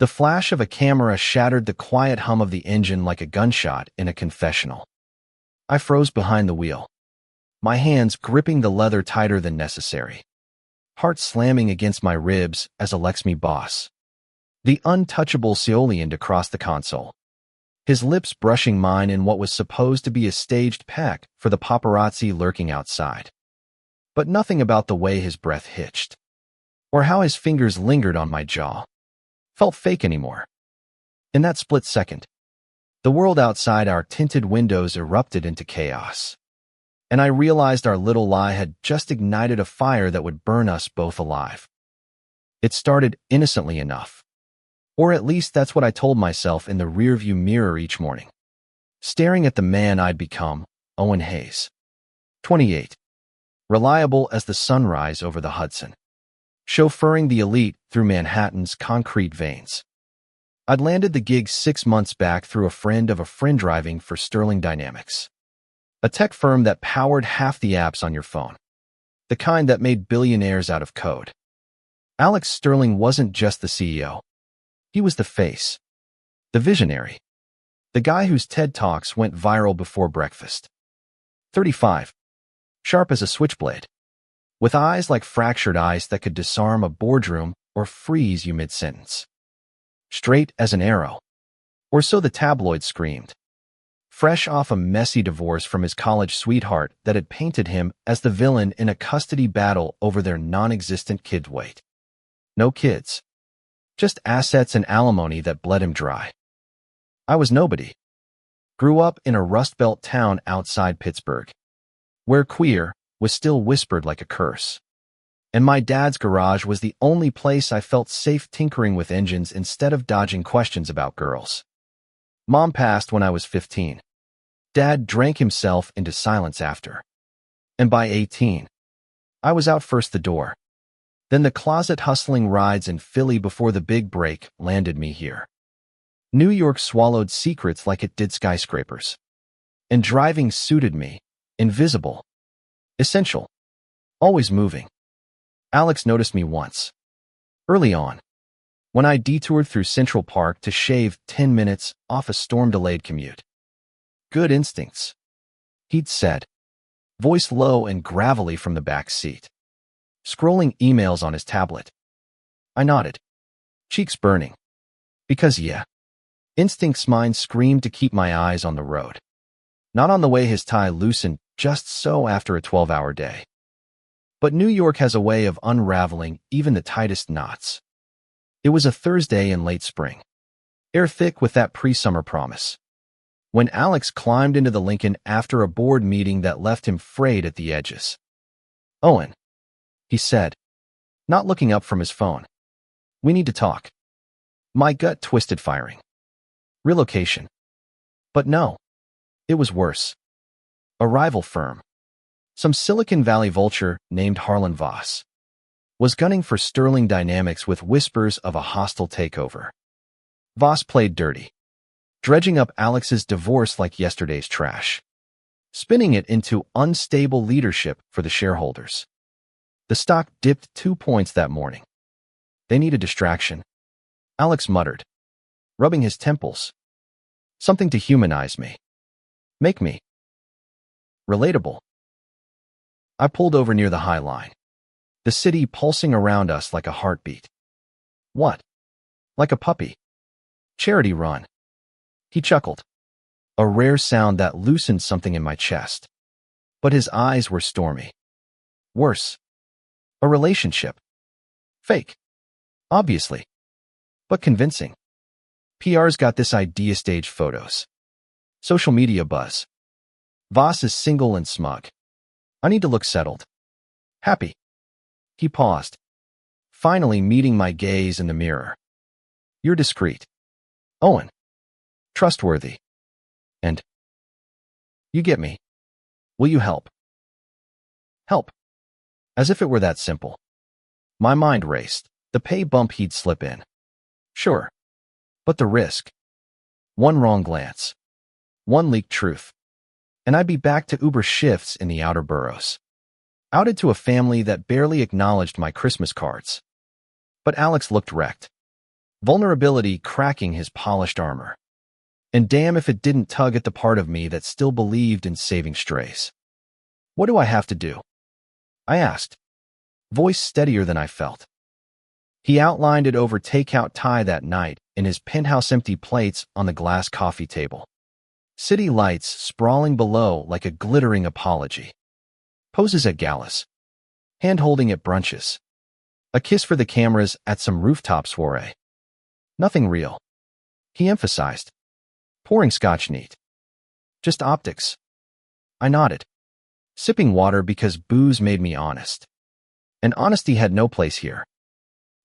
The flash of a camera shattered the quiet hum of the engine like a gunshot in a confessional. I froze behind the wheel, my hands gripping the leather tighter than necessary, heart slamming against my ribs as Alex me boss. The untouchable Seolian across the console, his lips brushing mine in what was supposed to be a staged peck for the paparazzi lurking outside. But nothing about the way his breath hitched, or how his fingers lingered on my jaw, felt fake anymore. In that split second, the world outside our tinted windows erupted into chaos, and I realized our little lie had just ignited a fire that would burn us both alive. It started innocently enough, or at least that's what I told myself in the rearview mirror each morning, staring at the man I'd become, Owen Hayes. 28. Reliable as the sunrise over the Hudson, chauffeuring the elite through Manhattan's concrete veins. I'd landed the gig 6 months back through a friend of a friend driving for Sterling Dynamics, a tech firm that powered half the apps on your phone, the kind that made billionaires out of code. Alex Sterling wasn't just the CEO. He was the face, the visionary, the guy whose TED Talks went viral before breakfast. 35. Sharp as a switchblade, with eyes like fractured ice that could disarm a boardroom or freeze you mid-sentence. Straight as an arrow, or so the tabloids screamed. Fresh off a messy divorce from his college sweetheart that had painted him as the villain in a custody battle over their non-existent kid weight. No kids, just assets and alimony that bled him dry. I was nobody. Grew up in a Rust Belt town outside Pittsburgh, where queer was still whispered like a curse. And my dad's garage was the only place I felt safe tinkering with engines instead of dodging questions about girls. Mom passed when I was 15. Dad drank himself into silence after. And by 18, I was out first the door. Then the closet-hustling rides in Philly before the big break landed me here. New York swallowed secrets like it did skyscrapers. And driving suited me, invisible, essential, always moving. Alex noticed me once, early on, when I detoured through Central Park to shave 10 minutes off a storm-delayed commute. Good instincts, he'd said, voice low and gravelly from the back seat, scrolling emails on his tablet. I nodded, cheeks burning, because yeah, instincts mine screamed to keep my eyes on the road, not on the way his tie loosened just so after a 12-hour day. But New York has a way of unraveling even the tightest knots. It was a Thursday in late spring, air thick with that pre-summer promise, when Alex climbed into the Lincoln after a board meeting that left him frayed at the edges. "Owen," he said, not looking up from his phone. "We need to talk." My gut twisted, firing. Relocation. But no, it was worse. A rival firm, some Silicon Valley vulture named Harlan Voss, was gunning for Sterling Dynamics with whispers of a hostile takeover. Voss played dirty, dredging up Alex's divorce like yesterday's trash, spinning it into unstable leadership for the shareholders. The stock dipped 2 points that morning. They need a distraction, Alex muttered, rubbing his temples. Something to humanize me. Make me relatable. I pulled over near the High Line, the city pulsing around us like a heartbeat. What? Like a puppy. Charity run. He chuckled, a rare sound that loosened something in my chest. But his eyes were stormy. Worse. A relationship. Fake. Obviously. But convincing. PR's got this idea stage photos. Social media buzz. Voss is single and smug. I need to look settled. Happy. He paused, finally meeting my gaze in the mirror. You're discreet, Owen. Trustworthy. And you get me. Will you help? Help. As if it were that simple. My mind raced, the pay bump he'd slip in. Sure. But the risk. One wrong glance. One leaked truth. And I'd be back to Uber shifts in the outer boroughs, outed to a family that barely acknowledged my Christmas cards. But Alex looked wrecked. vulnerability cracking his polished armor. And damn if it didn't tug at the part of me that still believed in saving strays. What do I have to do? I asked, voice steadier than I felt. He outlined it over takeout Thai that night in his penthouse, empty plates on the glass coffee table. City lights sprawling below like a glittering apology. Poses at galas. Hand-holding at brunches. A kiss for the cameras at some rooftop soiree. Nothing real. He emphasized. Pouring scotch neat. Just optics. I nodded. Sipping water because booze made me honest. And honesty had no place here.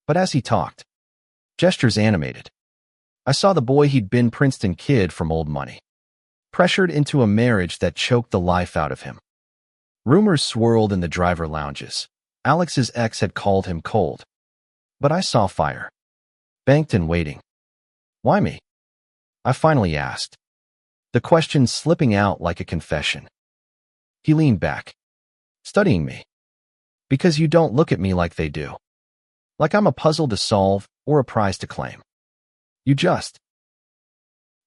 But as he talked, gestures animated. I saw the boy he'd been, Princeton kid from old money. Pressured into a marriage that choked the life out of him. Rumors swirled in the driver lounges. Alex's ex had called him cold. But I saw fire. Banked and waiting. Why me? I finally asked. The question slipping out like a confession. He leaned back. Studying me. Because you don't look at me like they do. Like I'm a puzzle to solve or a prize to claim. You just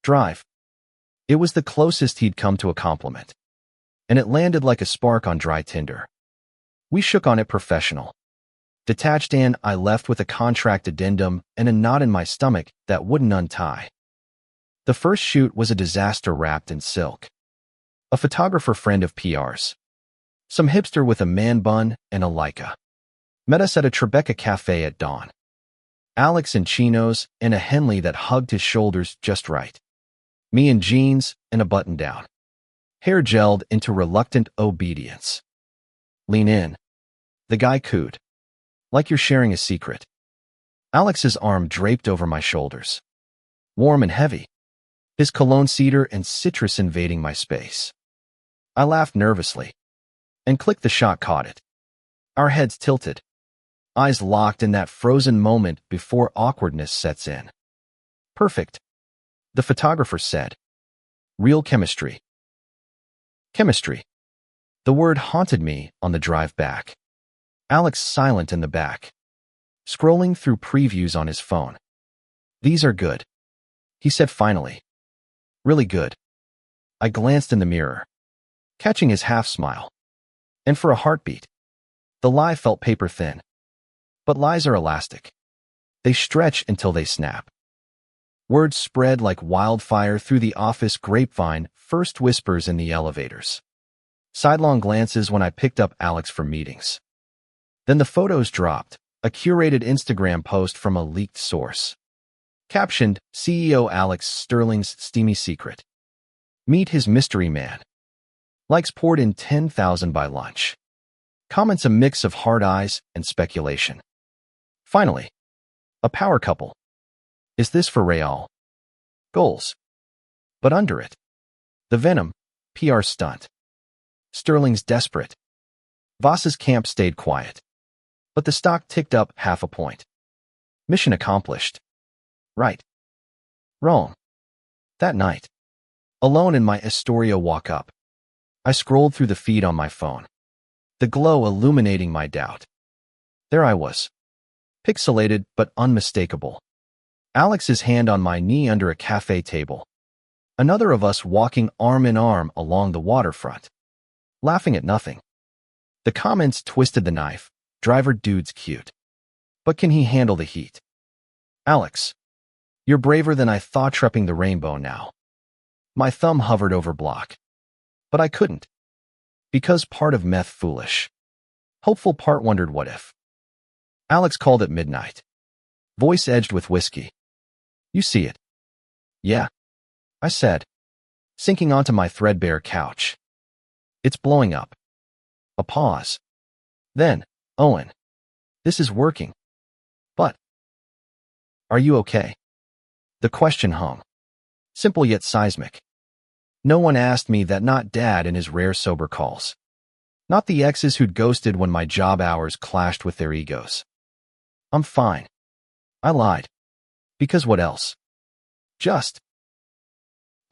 drive. It was the closest he'd come to a compliment. And it landed like a spark on dry tinder. We shook on it professional. Detached, and I left with a contract addendum and a knot in my stomach that wouldn't untie. The first shoot was a disaster wrapped in silk. A photographer friend of PR's. Some hipster with a man bun and a Leica. Met us at a Tribeca cafe at dawn. Alex in chinos and a Henley that hugged his shoulders just right. Me in jeans and a button-down. Hair gelled into reluctant obedience. Lean in. The guy cooed. Like you're sharing a secret. Alex's arm draped over my shoulders. Warm and heavy. His cologne cedar and citrus invading my space. I laughed nervously. And clicked, the shot caught it. Our heads tilted. Eyes locked in that frozen moment before awkwardness sets in. Perfect. The photographer said. Real chemistry. Chemistry. The word haunted me on the drive back. Alex silent in the back. Scrolling through previews on his phone. These are good. He said finally. Really good. I glanced in the mirror. Catching his half smile. And for a heartbeat. The lie felt paper thin. But lies are elastic. They stretch until they snap. Words spread like wildfire through the office grapevine, first whispers in the elevators. Sidelong glances when I picked up Alex for meetings. Then the photos dropped, a curated Instagram post from a leaked source. Captioned, CEO Alex Sterling's steamy secret. Meet his mystery man. Likes poured in 10,000 by lunch. Comments a mix of hard eyes and speculation. Finally, a power couple. Is this for real? Goals. But under it. The venom, PR stunt. Sterling's desperate. Voss's camp stayed quiet. But the stock ticked up half a point. Mission accomplished. Right. Wrong. That night. Alone in my Astoria walk-up. I scrolled through the feed on my phone. The glow illuminating my doubt. There I was. Pixelated but unmistakable. Alex's hand on my knee under a cafe table. Another of us walking arm in arm along the waterfront. Laughing at nothing. The comments twisted the knife. Driver dude's cute. But can he handle the heat? Alex. You're braver than I thought, tripping the rainbow now. My thumb hovered over block. But I couldn't. Because part of meth foolish. Hopeful part wondered what if. Alex called at midnight. Voice edged with whiskey. You see it? Yeah. I said. Sinking onto my threadbare couch. It's blowing up. A pause. Then, Owen. This is working. But. Are you okay? The question hung. Simple yet seismic. No one asked me that, not Dad in his rare sober calls. Not the exes who'd ghosted when my job hours clashed with their egos. I'm fine. I lied. Because what else? Just.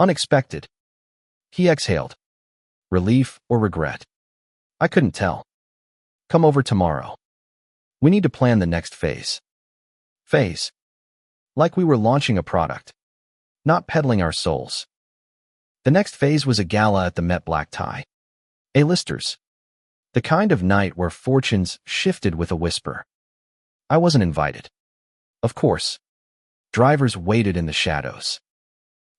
Unexpected. He exhaled. Relief or regret? I couldn't tell. Come over tomorrow. We need to plan the next phase. Phase. Like we were launching a product, not peddling our souls. The next phase was a gala at the Met black tie. A-listers. The kind of night where fortunes shifted with a whisper. I wasn't invited. Of course. Drivers waited in the shadows.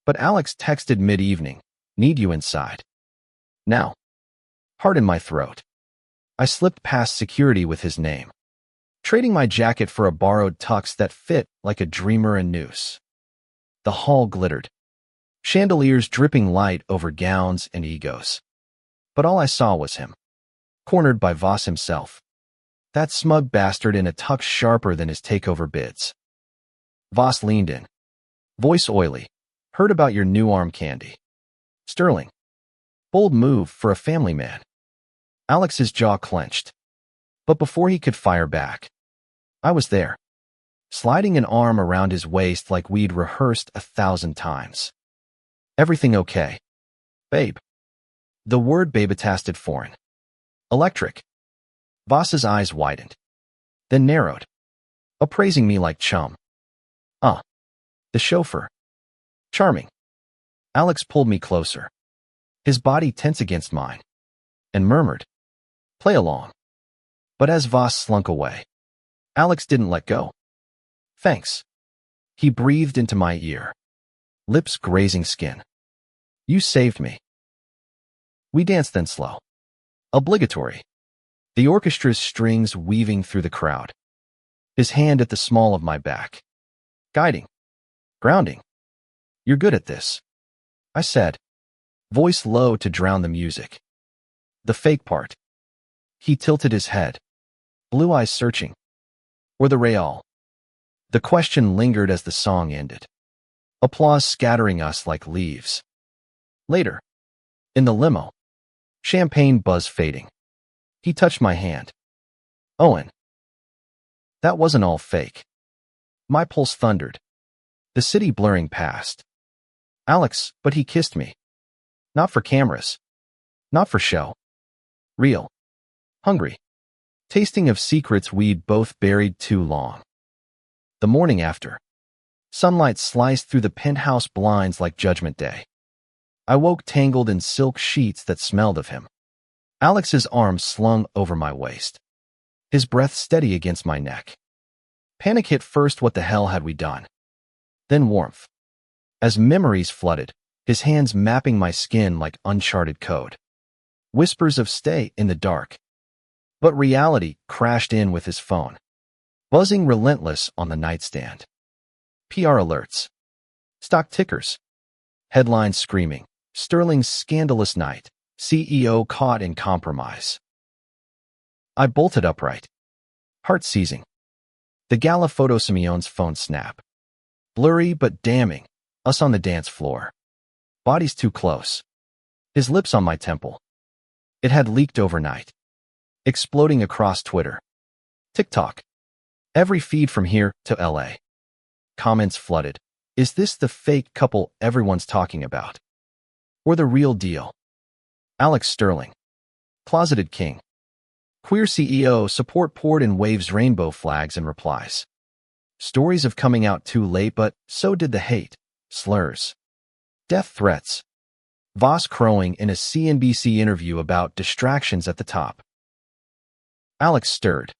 But Alex texted mid-evening, "Need you inside." Now. Heart in my throat. I slipped past security with his name, trading my jacket for a borrowed tux that fit like a dreamer and noose. The hall glittered, chandeliers dripping light over gowns and egos. But all I saw was him, cornered by Voss himself, that smug bastard in a tux sharper than his takeover bids. Voss leaned in, voice oily. "Heard about your new arm candy." Sterling. Bold move for a family man. Alex's jaw clenched. But before he could fire back, I was there, sliding an arm around his waist like we'd rehearsed 1,000 times. "Everything okay, babe?" The word babe tasted foreign. "Electric." Voss's eyes widened, then narrowed, appraising me like chum. The chauffeur. Charming. Alex pulled me closer, his body tense against mine, and murmured, "Play along." But as Voss slunk away, Alex didn't let go. "Thanks." He breathed into my ear, lips grazing skin. "You saved me." We danced then slow. Obligatory. The orchestra's strings weaving through the crowd. His hand at the small of my back. Guiding. Grounding. "You're good at this," I said, voice low to drown the music. "The fake part." He tilted his head, blue eyes searching. "Or the real?" The question lingered as the song ended, applause scattering us like leaves. Later, in the limo, champagne buzz fading, he touched my hand. "Owen." That wasn't all fake. My pulse thundered, the city blurring past. "Alex," but he kissed me. Not for cameras. Not for show. Real. Hungry. Tasting of secrets we'd both buried too long. The morning after, sunlight sliced through the penthouse blinds like Judgment Day. I woke tangled in silk sheets that smelled of him. Alex's arms slung over my waist, his breath steady against my neck. Panic hit first. What the hell had we done? Then warmth. As memories flooded, his hands mapping my skin like uncharted code. Whispers of "stay" in the dark. But reality crashed in with his phone, buzzing relentless on the nightstand. PR alerts. Stock tickers. Headlines screaming, "Sterling's scandalous night. CEO caught in compromise." I bolted upright, heart seizing. The gala photo. Simeon's phone snap. Blurry but damning. Us on the dance floor. Bodies too close. His lips on my temple. It had leaked overnight, exploding across Twitter, TikTok, every feed from here to LA. Comments flooded. Is this the fake couple everyone's talking about? Or the real deal? Alex Sterling. Closeted king. Queer CEO. Support poured in waves. Rainbow flags and replies. Stories of coming out too late, but so did the hate. Slurs. Death threats. Voss crowing in a CNBC interview about distractions at the top. Alex stirred,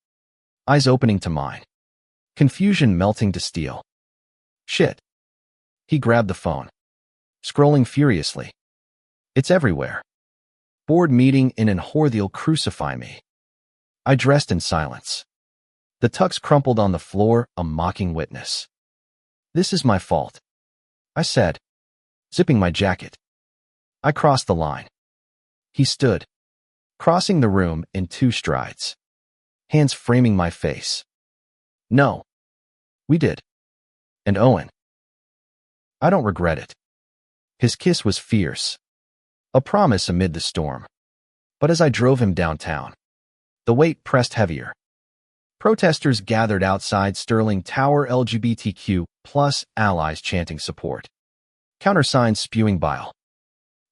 eyes opening to mine, confusion melting to steel. Shit. He grabbed the phone, scrolling furiously. It's everywhere. Board meeting in an whore. They'll crucify me. I dressed in silence. The tux crumpled on the floor, a mocking witness. "This is my fault," I said, zipping my jacket. I crossed the line. He stood, crossing the room in 2 strides, hands framing my face. "No. We did. And Owen. I don't regret it." His kiss was fierce, a promise amid the storm. But as I drove him downtown, the weight pressed heavier. Protesters gathered outside Sterling Tower, LGBTQ plus allies chanting support. Countersigns spewing bile.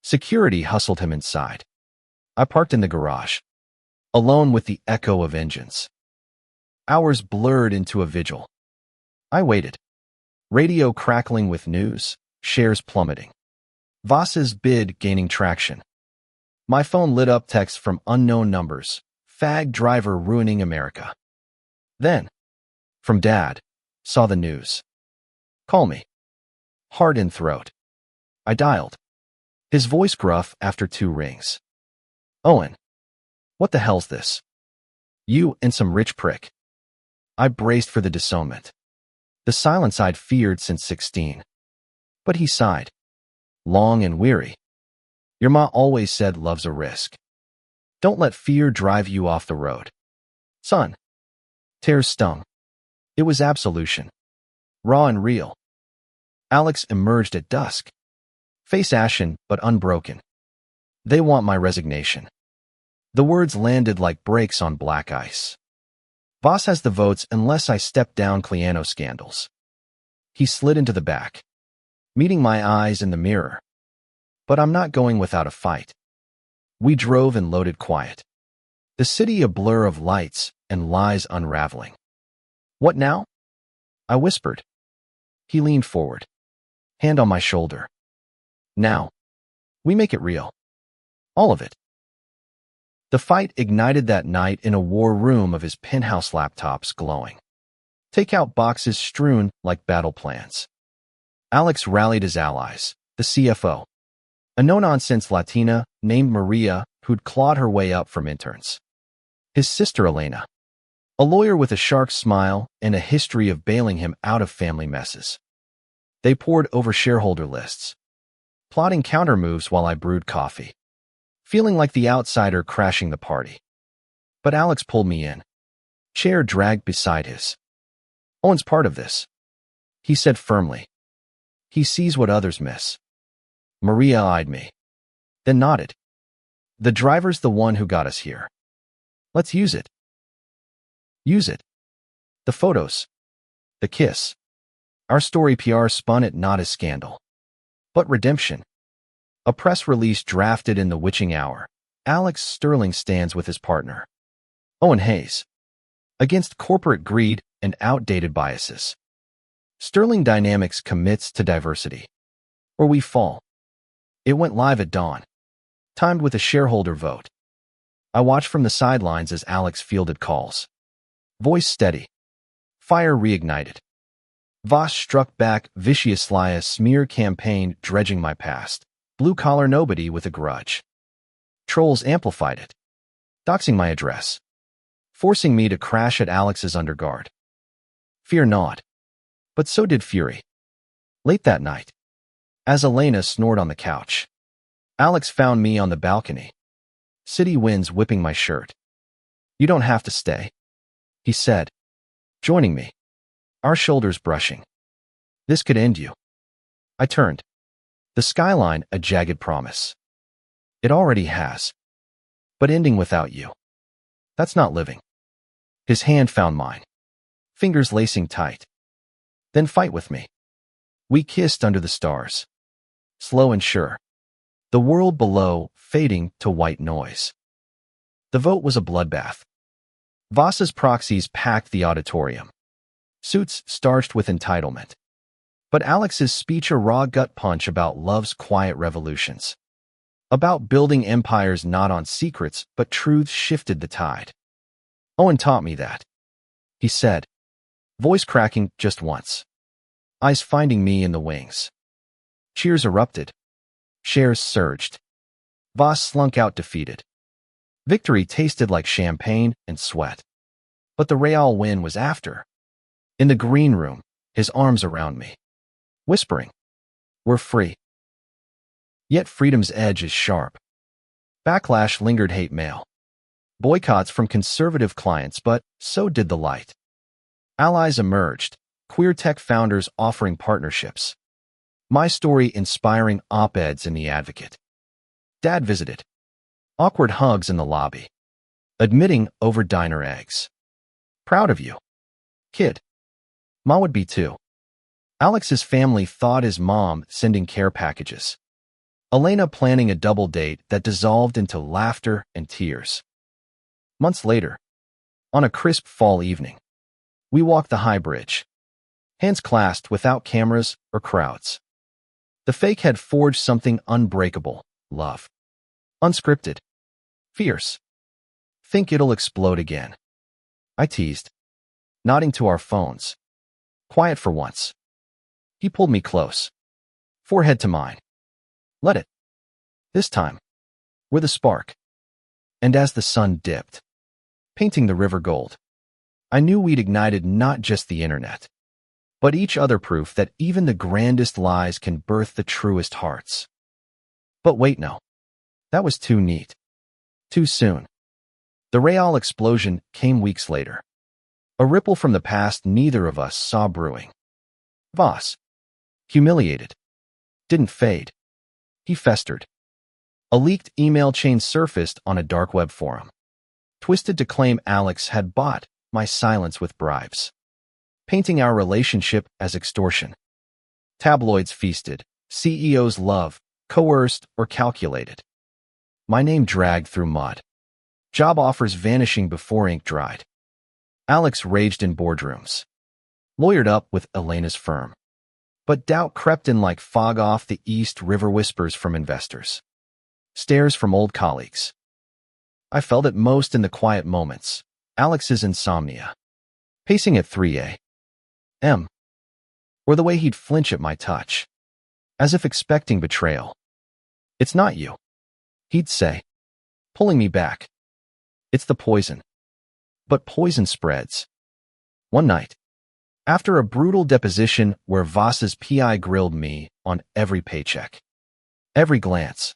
Security hustled him inside. I parked in the garage, alone with the echo of engines. Hours blurred into a vigil. I waited, Radio crackling with news, shares plummeting. Voss's bid gaining traction. My phone lit up texts from unknown numbers. Fag driver ruining America. Then, from Dad, saw the news. Call me. Heart in throat. I dialed. His voice gruff after 2 rings. Owen. What the hell's this? You and some rich prick. I braced for the disownment. The silence I'd feared since 16. But he sighed. Long and weary. Your ma always said love's a risk. Don't let fear drive you off the road. Son. Tears stung. It was absolution. Raw and real. Alex emerged at dusk. Face ashen but unbroken. They want my resignation. The words landed like brakes on black ice. Voss has the votes unless I step down Cleano scandals. He slid into the back, meeting my eyes in the mirror. But I'm not going without a fight. We drove and loaded quiet. The city a blur of lights and lies unraveling. What now? I whispered. He leaned forward, hand on my shoulder. Now, we make it real. All of it. The fight ignited that night in a war room of his penthouse laptops glowing. Takeout boxes strewn like battle plans. Alex rallied his allies, the CFO, a no-nonsense Latina named Maria who'd clawed her way up from interns. His sister Elena, a lawyer with a shark smile and a history of bailing him out of family messes. They pored over shareholder lists, plotting counter-moves while I brewed coffee, feeling like the outsider crashing the party. But Alex pulled me in. Chair dragged beside his. Owen's part of this, he said firmly. He sees what others miss. Maria eyed me, then nodded. The driver's the one who got us here. Let's use it. Use it. The photos. The kiss. Our story PR spun it not as scandal, but redemption. A press release drafted in the witching hour. Alex Sterling stands with his partner, Owen Hayes, against corporate greed and outdated biases. Sterling Dynamics commits to diversity, or we fall. It went live at dawn, timed with a shareholder vote. I watched from the sidelines as Alex fielded calls. Voice steady. Fire reignited. Voss struck back viciously, a smear campaign dredging my past. Blue-collar nobody with a grudge. Trolls amplified it, doxing my address, forcing me to crash at Alex's underguard. Fear not. But so did fury. Late that night, as Elena snored on the couch, Alex found me on the balcony, city winds whipping my shirt. You don't have to stay, he said, joining me, our shoulders brushing. This could end you. I turned. The skyline a jagged promise. It already has. But ending without you. That's not living. His hand found mine, fingers lacing tight. Then fight with me. We kissed under the stars. Slow and sure. The world below fading to white noise. The vote was a bloodbath. Voss's proxies packed the auditorium. Suits starched with entitlement. But Alex's speech a raw gut punch about love's quiet revolutions. About building empires not on secrets, but truths shifted the tide. Owen taught me that, he said, voice cracking just once. Eyes finding me in the wings. Cheers erupted. Shares surged. Voss slunk out defeated. Victory tasted like champagne and sweat. But the Real win was after. In the green room, his arms around me, whispering, we're free. Yet freedom's edge is sharp. Backlash lingered, hate mail. Boycotts from conservative clients, but so did the light. Allies emerged, queer tech founders offering partnerships. My story inspiring op-eds in The Advocate. Dad visited. Awkward hugs in the lobby. Admitting over diner eggs. Proud of you, kid. Ma would be too. Alex's family thawed his mom sending care packages. Elena planning a double date that dissolved into laughter and tears. Months later, on a crisp fall evening, we walked the High Bridge. hands clasped without cameras or crowds. The fake had forged something unbreakable, love. Unscripted. Fierce. Think it'll explode again. I teased, nodding to our phones. Quiet for once. He pulled me close. Forehead to mine. Let it. This time, we're the spark. And as the sun dipped, painting the river gold, I knew we'd ignited not just the internet, but each other, proof that even the grandest lies can birth the truest hearts. But wait, no. That was too neat. Too soon. The real explosion came weeks later. A ripple from the past neither of us saw brewing. Voss, humiliated, didn't fade. He festered. A leaked email chain surfaced on a dark web forum, twisted to claim Alex had bought my silence with bribes, painting our relationship as extortion. Tabloids feasted, CEOs loved, coerced or calculated. My name dragged through mud. Job offers vanishing before ink dried. Alex raged in boardrooms, lawyered up with Elena's firm. But doubt crept in like fog off the east, river whispers from investors, stares from old colleagues. I felt it most in the quiet moments. Alex's insomnia, pacing at 3 a.m., or the way he'd flinch at my touch, as if expecting betrayal. It's not you, he'd say, pulling me back. It's the poison. But poison spreads. One night, after a brutal deposition where Voss's PI grilled me on every paycheck, every glance,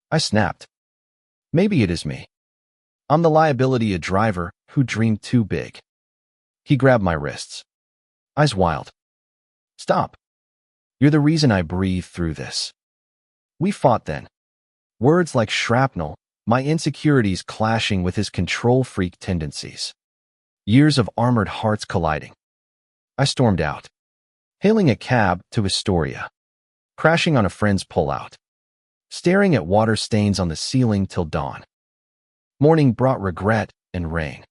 I snapped. Maybe it is me. I'm the liability, a driver who dreamed too big. He grabbed my wrists, eyes wild. Stop. You're the reason I breathe through this. We fought then. Words like shrapnel, my insecurities clashing with his control freak tendencies. Years of armored hearts colliding. I stormed out, hailing a cab to Astoria, crashing on a friend's pullout, staring at water stains on the ceiling till dawn. Morning brought regret and rain.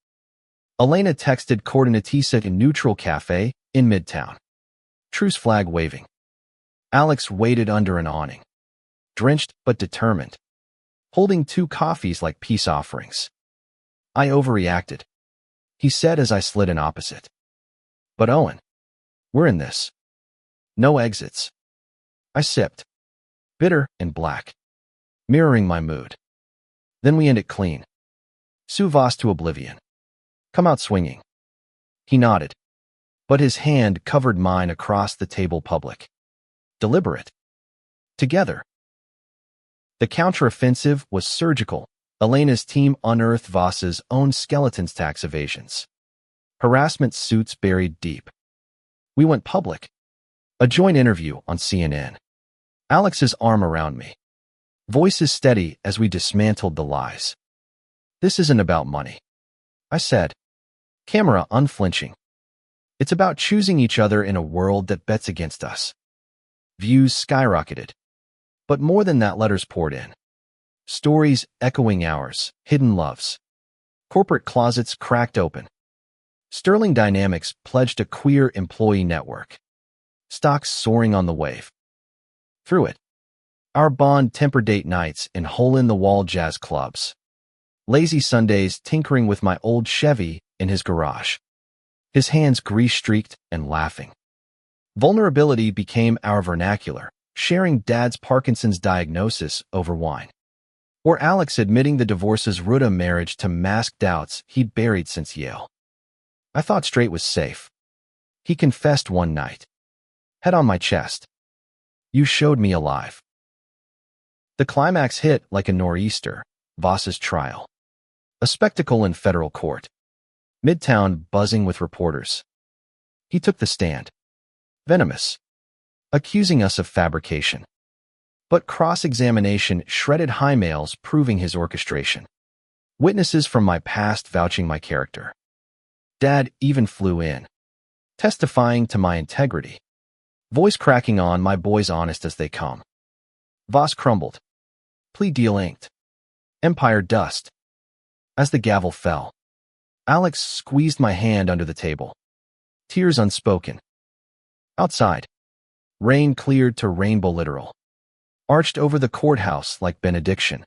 Elena texted coordinatisa in neutral cafe in Midtown. Truce flag waving. Alex waited under an awning, drenched but determined, holding 2 coffees like peace offerings. I overreacted, he said as I slid in opposite. But Owen, we're in this. No exits. I sipped, bitter and black, mirroring my mood. Then we end it clean. Sue Voss to oblivion. Come out swinging. He nodded, but his hand covered mine across the table, public. Deliberate. Together. The counteroffensive was surgical. Elena's team unearthed Voss's own skeletons, tax evasions, harassment suits buried deep. We went public. A joint interview on CNN. Alex's arm around me. Voices steady as we dismantled the lies. This isn't about money, I said, camera unflinching. It's about choosing each other in a world that bets against us. Views skyrocketed. But more than that, letters poured in. Stories echoing ours, hidden loves. Corporate closets cracked open. Sterling Dynamics pledged a queer employee network. Stocks soaring on the wave. Through it, our bond tempered date nights in hole-in-the-wall jazz clubs. Lazy Sundays tinkering with my old Chevy in his garage. His hands grease-streaked and laughing. Vulnerability became our vernacular, sharing Dad's Parkinson's diagnosis over wine. Or Alex admitting the divorce's Ruta marriage to mask doubts he'd buried since Yale. I thought straight was safe. He confessed one night. Head on my chest. You showed me alive. The climax hit like a nor'easter, Voss's trial. A spectacle in federal court. Midtown buzzing with reporters. He took the stand. Venomous. Accusing us of fabrication. But cross-examination shredded high mails proving his orchestration. Witnesses from my past vouching my character. Dad even flew in, testifying to my integrity. Voice cracking on, my boys honest as they come. Voss crumbled. Plea deal inked. Empire dust. As the gavel fell, Alex squeezed my hand under the table. Tears unspoken. Outside, rain cleared to rainbow literal, arched over the courthouse like benediction.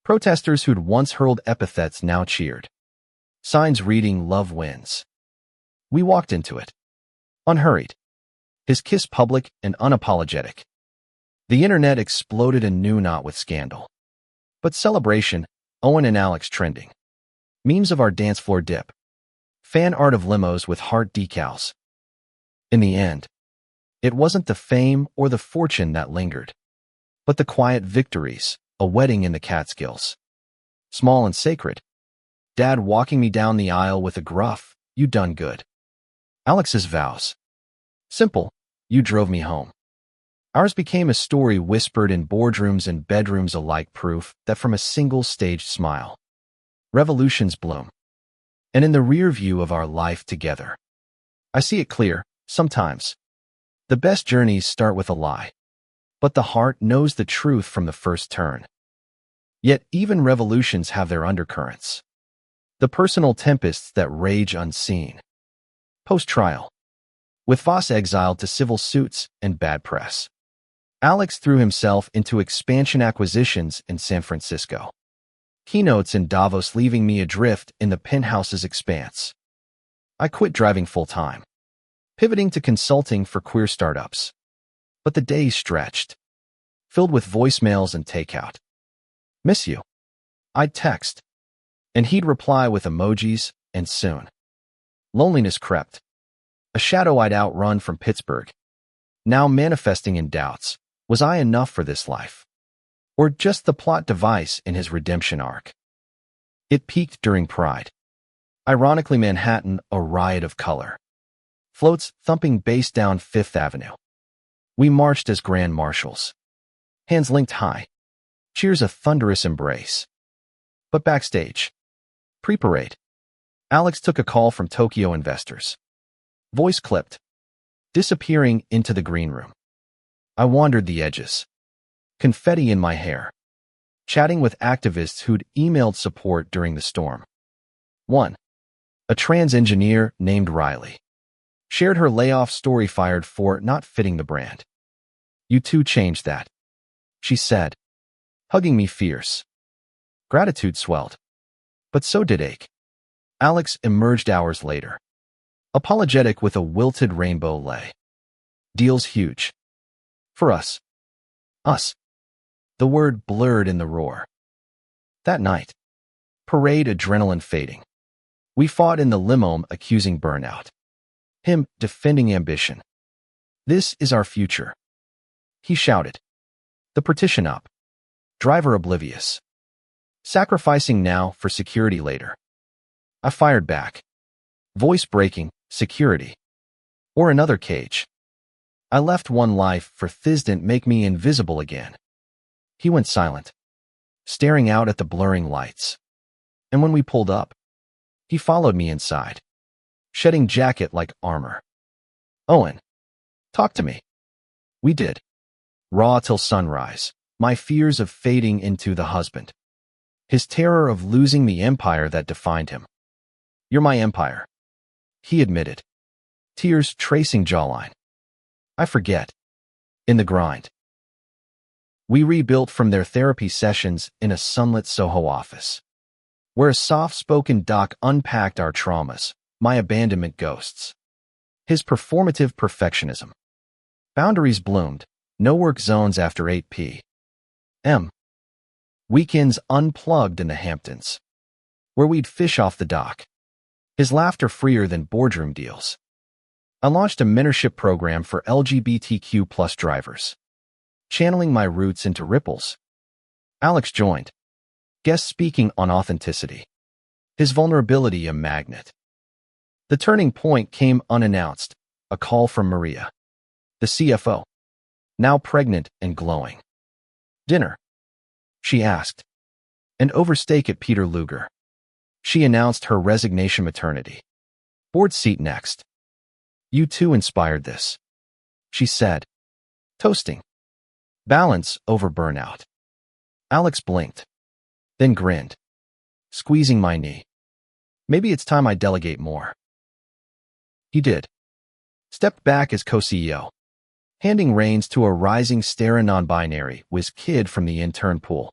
Protesters who'd once hurled epithets now cheered. Signs reading "Love wins." We walked into it, unhurried, his kiss public and unapologetic. The internet exploded anew, not with scandal, but celebration. Owen and Alex trending. Memes of our dance floor dip. Fan art of limos with heart decals. In the end, it wasn't the fame or the fortune that lingered, but the quiet victories, a wedding in the Catskills. Small and sacred. Dad walking me down the aisle with a gruff, "You done good." Alex's vows. Simple, "You drove me home." Ours became a story whispered in boardrooms and bedrooms alike, proof that from a single staged smile, revolutions bloom. And in the rear view of our life together, I see it clear, sometimes. The best journeys start with a lie, but the heart knows the truth from the first turn. Yet even revolutions have their undercurrents. The personal tempests that rage unseen. Post-trial. With Voss exiled to civil suits and bad press, Alex threw himself into expansion acquisitions in San Francisco. Keynotes in Davos leaving me adrift in the penthouse's expanse. I quit driving full-time, pivoting to consulting for queer startups. But the days stretched, filled with voicemails and takeout. "Miss you." I'd text, and he'd reply with emojis, and soon, loneliness crept. A shadow I'd outrun from Pittsburgh, now manifesting in doubts. Was I enough for this life? Or just the plot device in his redemption arc? It peaked during Pride. Ironically, Manhattan, a riot of color. Floats thumping bass down Fifth Avenue. We marched as grand marshals. Hands linked high. Cheers a thunderous embrace. But backstage, pre-parade, Alex took a call from Tokyo investors. Voice clipped, disappearing into the green room. I wandered the edges, confetti in my hair, chatting with activists who'd emailed support during the storm. One, a trans engineer named Riley, shared her layoff story, fired for not fitting the brand. "You too changed that," she said, hugging me fierce. Gratitude swelled, but so did ache. Alex emerged hours later, apologetic with a wilted rainbow lei. Deal's huge. For us. Us. The word blurred in the roar. That night, parade adrenaline fading. We fought in the limo, accusing burnout. Him defending ambition. "This is our future," he shouted. The partition up. Driver oblivious. Sacrificing now for security later. I fired back. Voice breaking, security. Or another cage. I left one life for Thiz didn't make me invisible again. He went silent, staring out at the blurring lights. And when we pulled up, he followed me inside, shedding jacket like armor. "Owen, talk to me." We did. Raw till sunrise, my fears of fading into the husband. His terror of losing the empire that defined him. "You're my empire," he admitted, tears tracing jawline. I forget. In the grind. We rebuilt from their therapy sessions in a sunlit Soho office, where a soft-spoken doc unpacked our traumas, my abandonment ghosts. His performative perfectionism. Boundaries bloomed, no work zones after 8 p.m. Weekends unplugged in the Hamptons, where we'd fish off the dock. His laughter freer than boardroom deals. I launched a mentorship program for LGBTQ plus drivers, channeling my roots into ripples. Alex joined, guest speaking on authenticity. His vulnerability a magnet. The turning point came unannounced, a call from Maria, the CFO, now pregnant and glowing. "Dinner?" she asked. "And oversteak at Peter Luger." She announced her resignation maternity. "Board seat next." "You too inspired this," she said, toasting. "Balance over burnout." Alex blinked, then grinned, squeezing my knee. "Maybe it's time I delegate more." He did. stepped back as co-CEO, handing reins to a rising stera non-binary whiz kid from the intern pool.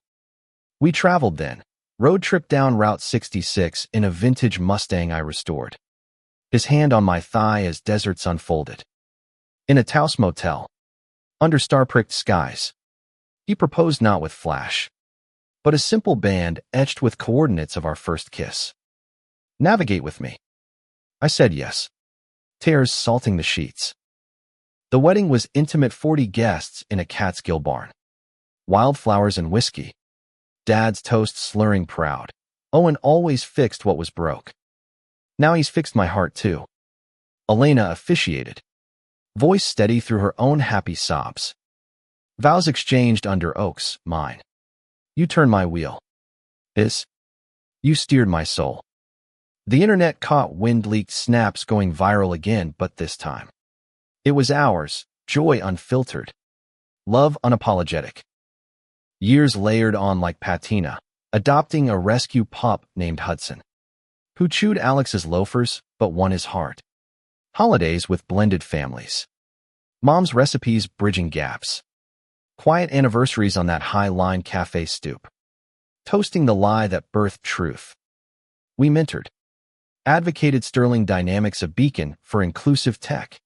We traveled then, road trip down Route 66 in a vintage Mustang I restored, his hand on my thigh as deserts unfolded. In a Taos motel, under star-pricked skies, he proposed not with flash, but a simple band etched with coordinates of our first kiss. Navigate with me. I said yes, tears salting the sheets. The wedding was intimate, 40 guests in a Catskill barn. Wildflowers and whiskey. Dad's toast slurring proud. Owen always fixed what was broke. Now he's fixed my heart too. Elena officiated, voice steady through her own happy sobs. Vows exchanged under oaks, mine. You turned my wheel. His. You steered my soul. The internet caught wind-leaked snaps going viral again, but this time it was ours, joy unfiltered, love unapologetic. Years layered on like patina, adopting a rescue pup named Hudson, who chewed Alex's loafers but won his heart. Holidays with blended families. Mom's recipes bridging gaps. Quiet anniversaries on that high-line cafe stoop. Toasting the lie that birthed truth. We mentored. Advocated sterling dynamics, a beacon for inclusive tech.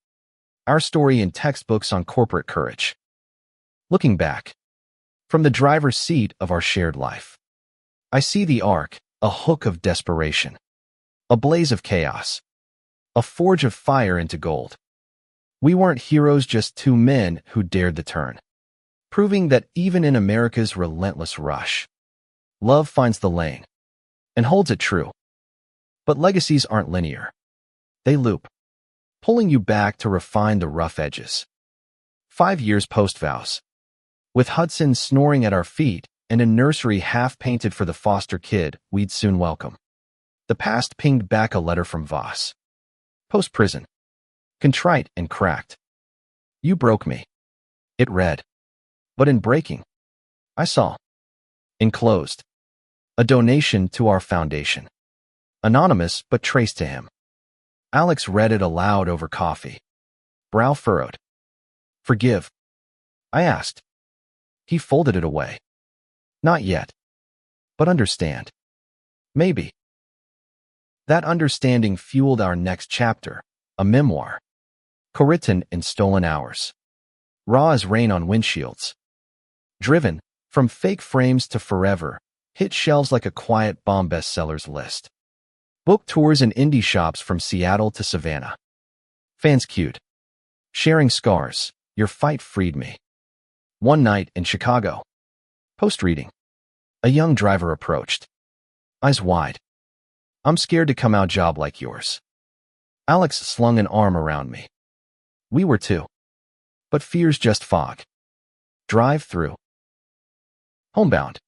Our story in textbooks on corporate courage. Looking back, from the driver's seat of our shared life, I see the arc, a hook of desperation, a blaze of chaos, a forge of fire into gold. We weren't heroes, just two men who dared the turn, proving that even in America's relentless rush, love finds the lane and holds it true. But legacies aren't linear. They loop, pulling you back to refine the rough edges. 5 years post-vows, with Hudson snoring at our feet and a nursery half-painted for the foster kid we'd soon welcome. The past pinged back a letter from Voss. Post-prison. Contrite and cracked. You broke me. It read. But in breaking, I saw, enclosed, a donation to our foundation. Anonymous but traced to him. Alex read it aloud over coffee. Brow furrowed. Forgive? I asked. He folded it away. Not yet. But understand. Maybe. That understanding fueled our next chapter, a memoir. Co-written in stolen hours. Raw as rain on windshields. Driven, from fake frames to forever, hit shelves like a quiet bomb bestsellers list. Book tours in indie shops from Seattle to Savannah. Fans queued. Sharing scars, your fight freed me. One night in Chicago. Post-reading. A young driver approached. Eyes wide. I'm scared to come out job like yours. Alex slung an arm around me. We were too. But fear's just fog. Drive through. Homebound.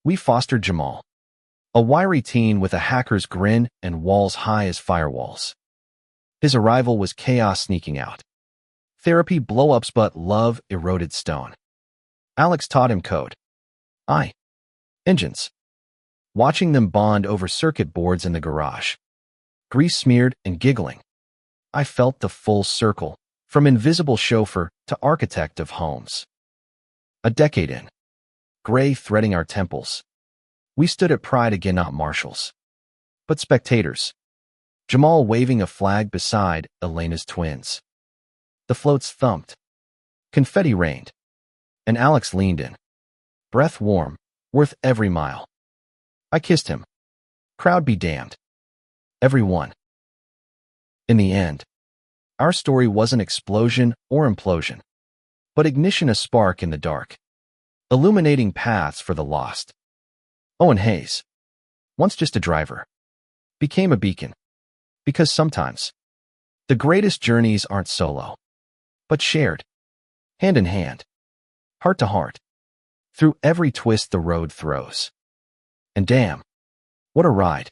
We fostered Jamal. A wiry teen with a hacker's grin and walls high as firewalls. His arrival was chaos sneaking out. Therapy blow-ups but love eroded stone. Alex taught him code. Engines. Watching them bond over circuit boards in the garage. Grease-smeared and giggling. I felt the full circle, from invisible chauffeur to architect of homes. A decade in. Gray threading our temples. We stood at pride again, not marshals, but spectators. Jamal waving a flag beside Elena's twins. The floats thumped. Confetti rained. And Alex leaned in. Breath warm, worth every mile. I kissed him. Crowd be damned. Everyone. In the end, our story wasn't explosion or implosion, but ignition, a spark in the dark, illuminating paths for the lost. Owen Hayes, once just a driver, became a beacon. Because sometimes, the greatest journeys aren't solo, but shared, hand in hand, heart to heart, through every twist the road throws. And damn, what a ride.